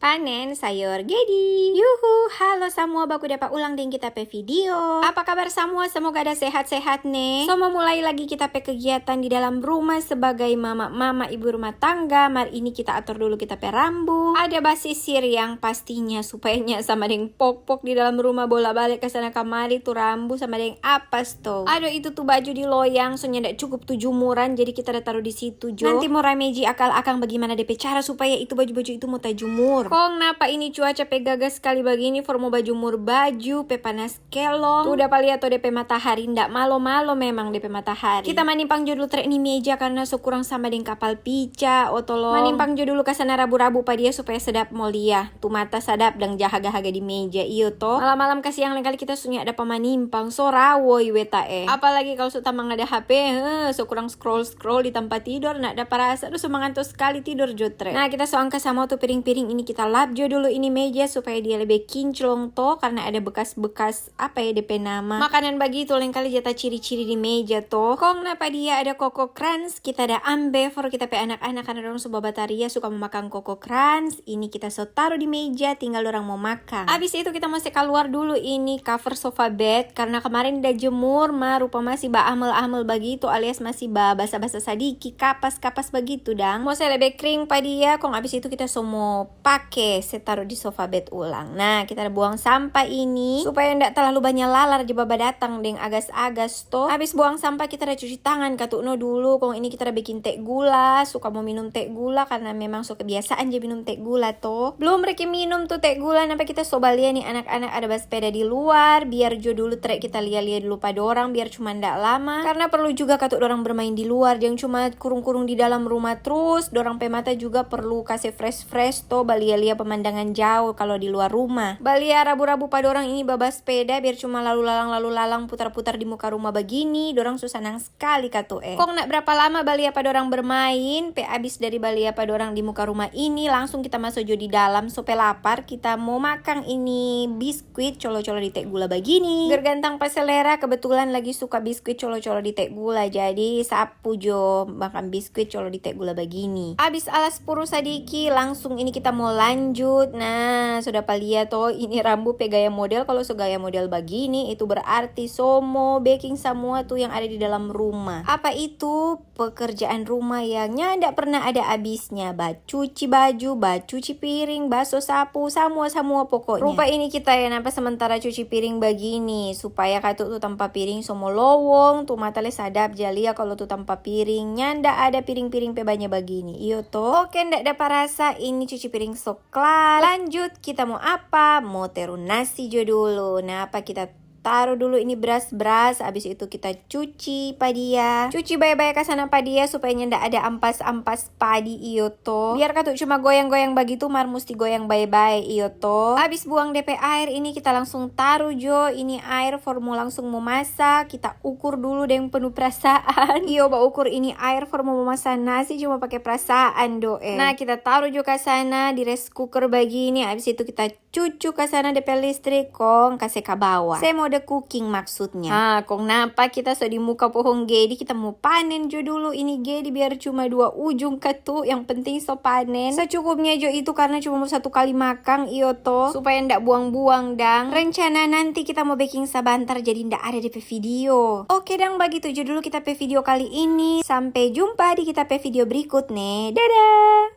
panen sayur gedi. Yuhu, halo semua, baku dapat ulang dengan kita pe video. Apa kabar semua? Semoga ada sehat-sehat nih. So, mau mulai lagi kita pe kegiatan di dalam rumah sebagai mama ibu rumah tangga. Mari ini kita atur dulu kita pe rambut. Ada basisir yang pastinya supaya sama dengan pok-pok di dalam rumah, bola-balik ke sana kemari tuh rambut sama dengan apa tuh. Aduh, itu tuh baju di loyang, soalnya ndak cukup tuh jumuran, jadi kita udah taruh di situ jo. Nanti mau rameji akal-akang bagaimana DP cara supaya itu baju-baju itu mau tajumur. Kong napa ini cuaca pe gagas sekali begini, formo baju baju pe panas kelong. Tuh udah lihat tuh DP matahari, ndak malo-malo memang DP matahari. Kita manimpang judul trek ini meja karena kurang sama dengan kapal pica otolong. Manimpang judul kasana rabu-rabu pa dia supaya sedap molia. Tuh mata sadap dan jahaga-haga di meja iyo toh. Malam-malam kasih yang kali kita sunyi ada pemanimpang so rawoi weta Apalagi kalau sudah ada HP, so kurang scroll di tempat tidur, nak ada parasa tuh semangat sekali tidur jotre. Nah, kita angka sama tuh piring-piring ini kita lap jo dulu ini meja supaya dia lebih kinclong toh, karena ada bekas-bekas apa ya DP nama makanan begitu lain kali jatah ciri-ciri di meja toh. Kong napa dia ada koko crunch, kita ada ambever kita pe anak-anak karena orang sebuah bataria suka memakan koko crunch. Ini kita so taruh di meja, tinggal orang mau makan. Abis itu kita masih keluar dulu ini cover sofa bed karena kemarin udah jemur rupa masih amel-amel begitu alias masih basah-basah sadiki, kapas-kapas begitu dang. Mau saya lebih kering pa dia. Kong abis itu kita semua pakai saya taruh di sofa bed ulang. Nah, kita buang sampah ini supaya ndak terlalu banyak lalar jebaba datang deng agas-agas toh. Habis buang sampah kita udah cuci tangan katukno dulu. Kong ini kita udah bikin teh gula, suka mau minum teh gula karena memang suka kebiasaan aja minum teh gula toh. Belum mereka minum tuh teh gula, nampak kita sobalia nih anak-anak ada sepeda di luar biar jo dulu trek kita lihat-lihat dulu pada orang biar cuma ndak lama karena perlu juga katuk dorang bermain di luar, jangan cuma kurung-kurung di dalam rumah terus. Dorang pe mata juga perlu kasih fresh toh, balia-lia pemandangan jauh kalau di luar rumah. Balia rabu-rabu pada orang ini babas sepeda biar cuma lalu lalang putar-putar di muka rumah begini, dorang susah nang sekali katuk Kok nak berapa lama balia pada orang bermain, pe abis dari balia pada orang di muka rumah ini langsung kita masuk jo di dalam sope lapar, kita mau makan ini biskuit colo-colo di teh gula begini. Gergantang pas selera, kebetulan lagi suka biskuit colo-colo di teh gula, jadi sapu jo makan biskuit colo di teh gula begini. Abis alas puru sadiki langsung ini kita mau lanjut. Nah, sudah lihat toh ini rambut pe gaya model. Kalau gaya model begini itu berarti somo baking semua tuh yang ada di dalam rumah. Apa itu pekerjaan rumah yang ndak pernah ada habisnya. Cuci baju, cuci piring, basuh sapu, semua pokoknya. Rupa ini kita ya nampak sementara cuci piring begini supaya katuk tuh tanpa piring semua lowong tuh mata le sadap jalia kalau tuh tanpa piringnya ndak ada piring-piring pe banyak begini. Iyo toh. Oke, ndak ada parasa ini cuci piring soklat. Lanjut kita mau apa? Mau teru nasi jo dulu. Nah, apa kita taruh dulu ini beras, abis itu kita cuci padia. Cuci baik-baik ke sana padia supaya ndak ada ampas-ampas padi iyo toh. Biar katu cuma goyang-goyang begitu, musti goyang baik-baik iyo toh. Abis buang DP air ini kita langsung taruh jo ini air formu langsung mau masak. Kita ukur dulu dengan penuh perasaan. Iyo ukur ini air formu mau masak nasi cuma pakai perasaan Nah, kita taruh jo ke sana di rice cooker begini. Abis itu kita cucu ke sana DP listrik, kong kasih ke bawah. Saya mau cooking maksudnya. Kong napa kita di muka pohon gedi, kita mau panen jo dulu ini gedi biar cuma 2 ujung ketuk, yang penting so panen secukupnya jo itu karena cuma mau 1 kali makan iyo toh, supaya ndak buang-buang dang. Rencana nanti kita mau baking sabantar jadi ndak ada di video. Oke dang, begitu jo dulu kita video kali ini. Sampai jumpa di kita video berikut nih. Dadah.